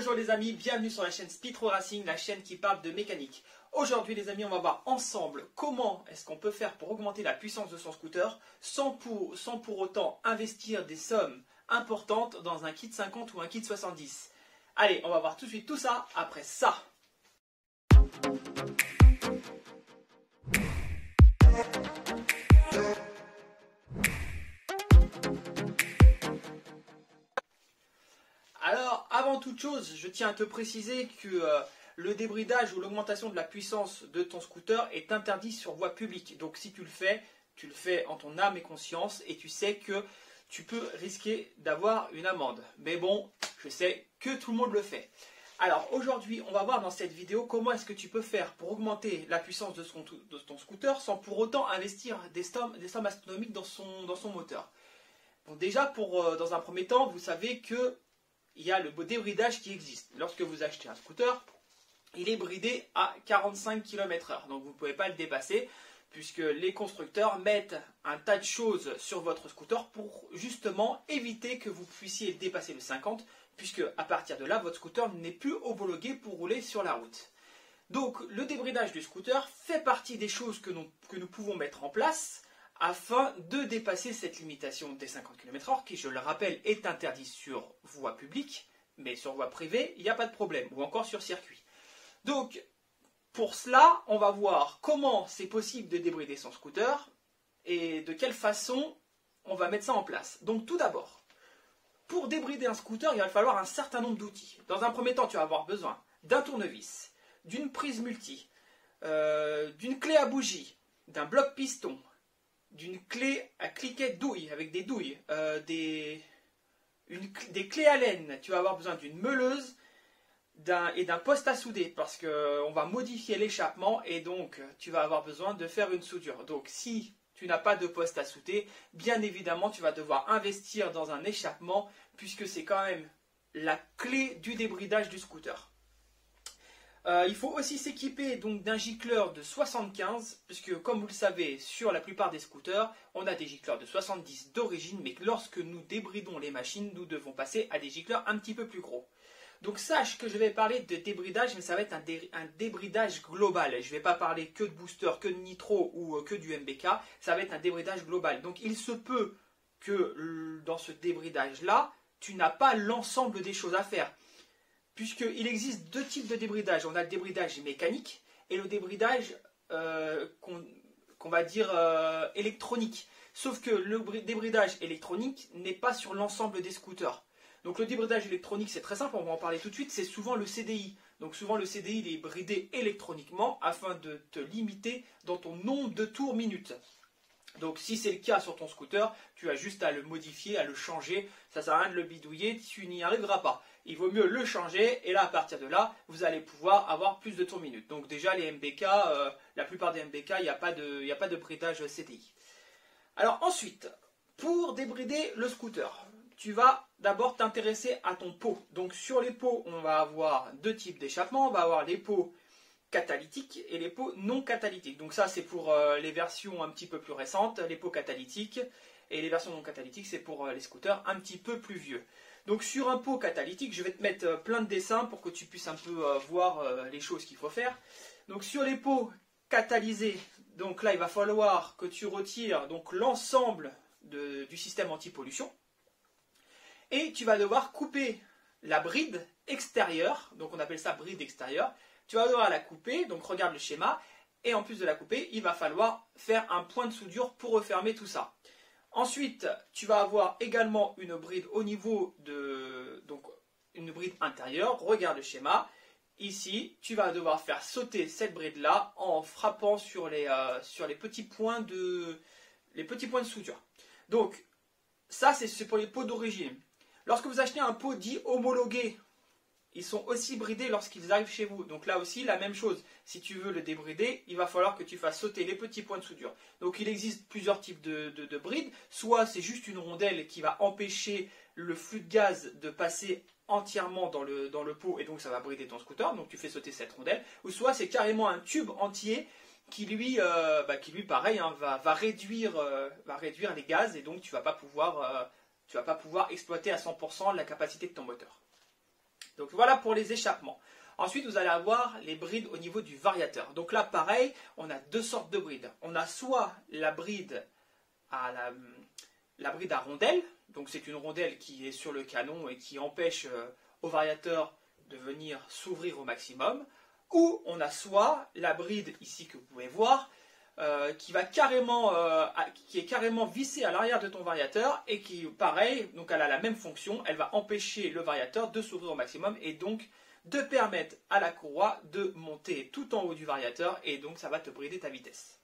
Bonjour les amis, bienvenue sur la chaîne Speedro Racing, la chaîne qui parle de mécanique. Aujourd'hui les amis, on va voir ensemble comment est-ce qu'on peut faire pour augmenter la puissance de son scooter sans pour autant investir des sommes importantes dans un kit 50 ou un kit 70. Allez, on va voir tout de suite tout ça après ça. Alors, avant toute chose, je tiens à te préciser que le débridage ou l'augmentation de la puissance de ton scooter est interdit sur voie publique. Donc si tu le fais en ton âme et conscience et tu sais que tu peux risquer d'avoir une amende. Mais bon, je sais que tout le monde le fait. Alors aujourd'hui, on va voir dans cette vidéo comment est-ce que tu peux faire pour augmenter la puissance de ton scooter sans pour autant investir des sommes astronomiques dans son moteur. Bon, déjà, dans un premier temps, vous savez que il y a le débridage qui existe. Lorsque vous achetez un scooter, il est bridé à 45 km/h. Donc vous ne pouvez pas le dépasser puisque les constructeurs mettent un tas de choses sur votre scooter pour justement éviter que vous puissiez dépasser le 50 puisque à partir de là, votre scooter n'est plus homologué pour rouler sur la route. Donc le débridage du scooter fait partie des choses que nous pouvons mettre en place afin de dépasser cette limitation des 50 km/h qui, je le rappelle, est interdit sur voie publique, mais sur voie privée, il n'y a pas de problème, ou encore sur circuit. Donc, pour cela, on va voir comment c'est possible de débrider son scooter et de quelle façon on va mettre ça en place. Donc, tout d'abord, pour débrider un scooter, il va falloir un certain nombre d'outils. Dans un premier temps, tu vas avoir besoin d'un tournevis, d'une prise multi, d'une clé à bougie, d'un bloc piston, d'une clé à cliquet douille, avec des douilles, des clés à laine. Tu vas avoir besoin d'une meuleuse et d'un poste à souder parce qu'on va modifier l'échappement et donc tu vas avoir besoin de faire une soudure. Donc si tu n'as pas de poste à souder, bien évidemment tu vas devoir investir dans un échappement puisque c'est quand même la clé du débridage du scooter. Il faut aussi s'équiper donc d'un gicleur de 75, puisque comme vous le savez, sur la plupart des scooters, on a des gicleurs de 70 d'origine, mais lorsque nous débridons les machines, nous devons passer à des gicleurs un petit peu plus gros. Donc sache que je vais parler de débridage, mais ça va être un débridage global. Je ne vais pas parler que de booster, que de nitro ou que du MBK, ça va être un débridage global. Donc il se peut que dans ce débridage-là, tu n'as pas l'ensemble des choses à faire. Puisqu'il existe deux types de débridage. On a le débridage mécanique et le débridage qu'on va dire électronique. Sauf que le débridage électronique n'est pas sur l'ensemble des scooters. Donc le débridage électronique, c'est très simple, on va en parler tout de suite, c'est souvent le CDI. Donc souvent le CDI il est bridé électroniquement afin de te limiter dans ton nombre de tours minutes. Donc si c'est le cas sur ton scooter, tu as juste à le modifier, à le changer. Ça ne sert à rien de le bidouiller, tu n'y arriveras pas. Il vaut mieux le changer et là à partir de là, vous allez pouvoir avoir plus de tours minutes. Donc déjà les MBK, la plupart des MBK, il n'y a pas de bridage CDI. Alors ensuite, pour débrider le scooter, tu vas d'abord t'intéresser à ton pot. Donc sur les pots, on va avoir deux types d'échappement. On va avoir les pots catalytiques et les pots non catalytiques. Donc ça c'est pour les versions un petit peu plus récentes, les pots catalytiques, et les versions non catalytiques c'est pour les scooters un petit peu plus vieux. Donc sur un pot catalytique, je vais te mettre plein de dessins pour que tu puisses un peu voir les choses qu'il faut faire. Donc sur les pots catalysés, donc là il va falloir que tu retires donc l'ensemble du système anti-pollution et tu vas devoir couper la bride extérieure, donc on appelle ça bride extérieure. Tu vas devoir la couper, donc regarde le schéma, et en plus de la couper, il va falloir faire un point de soudure pour refermer tout ça. Ensuite, tu vas avoir également une bride au niveau donc une bride intérieure, regarde le schéma. Ici, tu vas devoir faire sauter cette bride-là en frappant sur les petits points de soudure. Donc, ça c'est pour les pots d'origine. Lorsque vous achetez un pot dit homologué, ils sont aussi bridés lorsqu'ils arrivent chez vous. Donc là aussi, la même chose. Si tu veux le débrider, il va falloir que tu fasses sauter les petits points de soudure. Donc il existe plusieurs types de brides. Soit c'est juste une rondelle qui va empêcher le flux de gaz de passer entièrement dans le pot et donc ça va brider ton scooter. Donc tu fais sauter cette rondelle. Ou soit c'est carrément un tube entier qui lui pareil, hein, va réduire les gaz et donc tu vas pas pouvoir exploiter à 100% la capacité de ton moteur. Donc voilà pour les échappements. Ensuite, vous allez avoir les brides au niveau du variateur. Donc là, pareil, on a deux sortes de brides. On a soit la bride à rondelle. Donc c'est une rondelle qui est sur le canon et qui empêche au variateur de venir s'ouvrir au maximum. Ou on a soit la bride ici que vous pouvez voir, qui est carrément vissée à l'arrière de ton variateur et qui, pareil, donc elle a la même fonction, elle va empêcher le variateur de s'ouvrir au maximum et donc de permettre à la courroie de monter tout en haut du variateur et donc ça va te brider ta vitesse.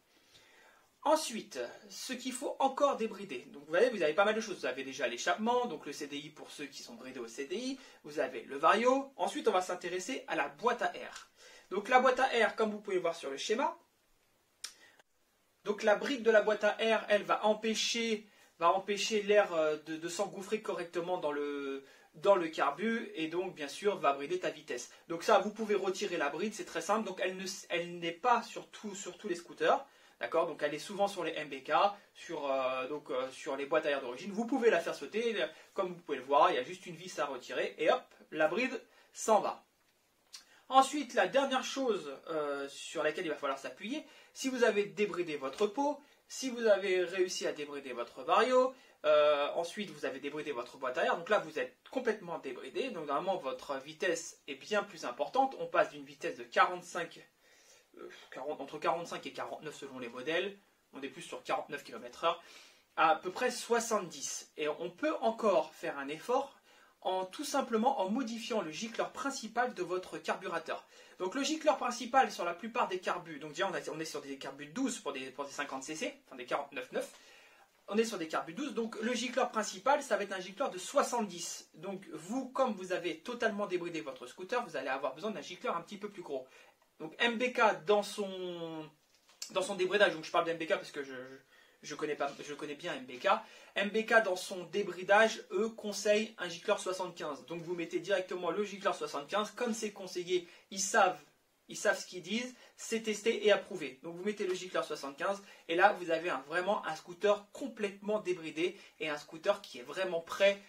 Ensuite, ce qu'il faut encore débrider. Donc vous voyez, vous avez pas mal de choses. Vous avez déjà l'échappement, donc le CDI pour ceux qui sont bridés au CDI. Vous avez le vario. Ensuite, on va s'intéresser à la boîte à air. Donc la boîte à air, comme vous pouvez voir sur le schéma, donc la bride de la boîte à air, elle va empêcher l'air de s'engouffrer correctement dans le carbu et donc bien sûr va brider ta vitesse. Donc ça, vous pouvez retirer la bride, c'est très simple. Donc elle n'est pas sur tous les scooters. D'accord, donc elle est souvent sur les MBK, sur les boîtes à air d'origine. Vous pouvez la faire sauter, comme vous pouvez le voir, il y a juste une vis à retirer et hop, la bride s'en va. Ensuite, la dernière chose sur laquelle il va falloir s'appuyer, si vous avez débridé votre pot, si vous avez réussi à débrider votre vario, ensuite vous avez débridé votre boîte à air, donc là vous êtes complètement débridé, donc normalement votre vitesse est bien plus importante, on passe d'une vitesse de entre 45 et 49 selon les modèles, on est plus sur 49 km/h, à peu près 70. Et on peut encore faire un effort tout simplement en modifiant le gicleur principal de votre carburateur. Donc le gicleur principal sur la plupart des carbus, donc déjà on est sur des carbus 12 pour des 50cc, enfin des 49,9, on est sur des carbus 12, donc le gicleur principal ça va être un gicleur de 70. Donc vous, comme vous avez totalement débridé votre scooter, vous allez avoir besoin d'un gicleur un petit peu plus gros. Donc MBK dans son débridage, donc je parle d'MBK parce que je connais bien MBK. MBK dans son débridage, eux, conseillent un gicleur 75. Donc vous mettez directement le gicleur 75, comme c'est conseillé, ils savent ce qu'ils disent, c'est testé et approuvé. Donc vous mettez le gicleur 75 et là vous avez vraiment un scooter complètement débridé et un scooter qui est vraiment prêt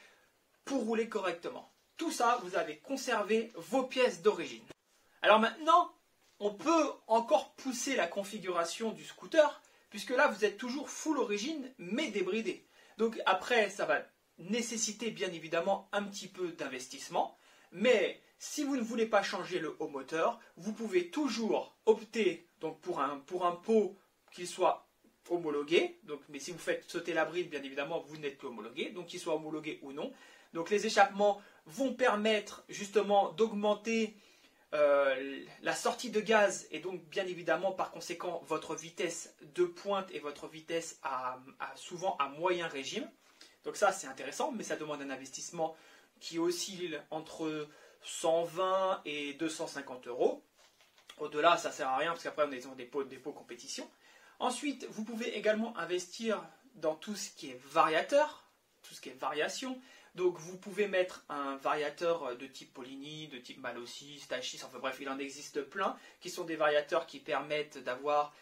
pour rouler correctement. Tout ça, vous avez conservé vos pièces d'origine. Alors maintenant, on peut encore pousser la configuration du scooter, puisque là vous êtes toujours full origine mais débridé. Donc après ça va nécessiter bien évidemment un petit peu d'investissement, mais si vous ne voulez pas changer le haut moteur, vous pouvez toujours opter donc, pour un pot qu'il soit homologué, donc, mais si vous faites sauter la bride bien évidemment vous n'êtes plus homologué, donc qu'il soit homologué ou non. Donc les échappements vont permettre justement d'augmenter la sortie de gaz et donc bien évidemment par conséquent votre vitesse de pointe et votre vitesse souvent à moyen régime. Donc ça c'est intéressant, mais ça demande un investissement qui oscille entre 120 et 250 euros. Au-delà ça sert à rien parce qu'après on est dans des pots compétition. Ensuite vous pouvez également investir dans tout ce qui est variateur, tout ce qui est variation. Donc vous pouvez mettre un variateur de type Polini, de type Malossi, Stachis, enfin bref, il en existe plein, qui sont des variateurs qui permettent d'avoir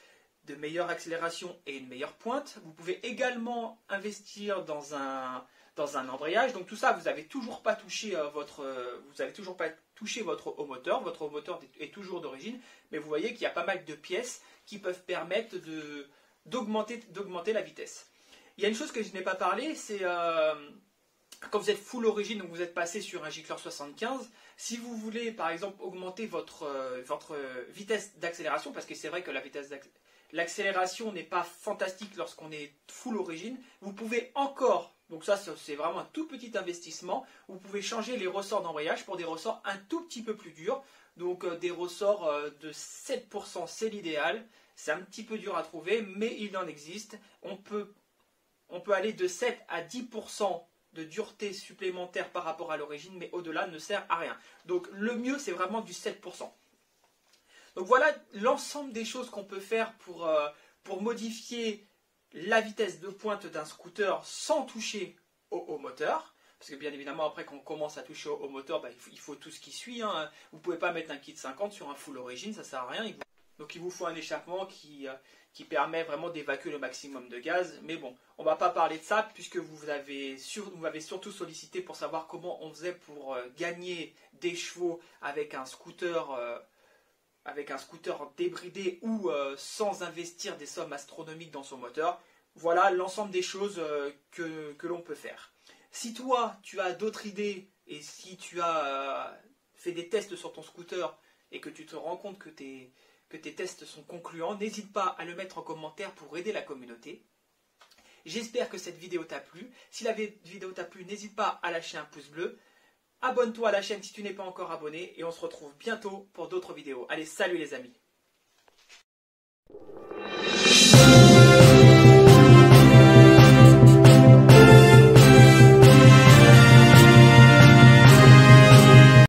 de meilleures accélérations et une meilleure pointe. Vous pouvez également investir dans un embrayage. Donc tout ça, vous n'avez toujours pas touché votre haut moteur. Votre haut moteur est toujours d'origine, mais vous voyez qu'il y a pas mal de pièces qui peuvent permettre d'augmenter la vitesse. Il y a une chose que je n'ai pas parlé, c'est quand vous êtes full origine, donc vous êtes passé sur un gicleur 75, si vous voulez par exemple augmenter votre vitesse d'accélération, parce que c'est vrai que l'accélération n'est pas fantastique lorsqu'on est full origine, vous pouvez encore, donc ça c'est vraiment un tout petit investissement, vous pouvez changer les ressorts d'embrayage pour des ressorts un tout petit peu plus durs, donc des ressorts de 7% c'est l'idéal, c'est un petit peu dur à trouver, mais il en existe, on peut aller de 7 à 10% de dureté supplémentaire par rapport à l'origine, mais au-delà ne sert à rien. Donc le mieux c'est vraiment du 7%. Donc voilà l'ensemble des choses qu'on peut faire pour modifier la vitesse de pointe d'un scooter sans toucher au moteur. Parce que bien évidemment après quand on commence à toucher au moteur, il faut tout ce qui suit. Hein. Vous ne pouvez pas mettre un kit 50 sur un full origine, ça ne sert à rien. Donc il vous faut un échappement qui permet vraiment d'évacuer le maximum de gaz. Mais bon, on ne va pas parler de ça puisque vous m'avez surtout sollicité pour savoir comment on faisait pour gagner des chevaux avec un scooter débridé ou sans investir des sommes astronomiques dans son moteur. Voilà l'ensemble des choses que l'on peut faire. Si toi, tu as d'autres idées et si tu as fait des tests sur ton scooter et que tu te rends compte que tes tests sont concluants, n'hésite pas à le mettre en commentaire pour aider la communauté. J'espère que cette vidéo t'a plu. Si la vidéo t'a plu, n'hésite pas à lâcher un pouce bleu. Abonne-toi à la chaîne si tu n'es pas encore abonné et on se retrouve bientôt pour d'autres vidéos. Allez, salut les amis!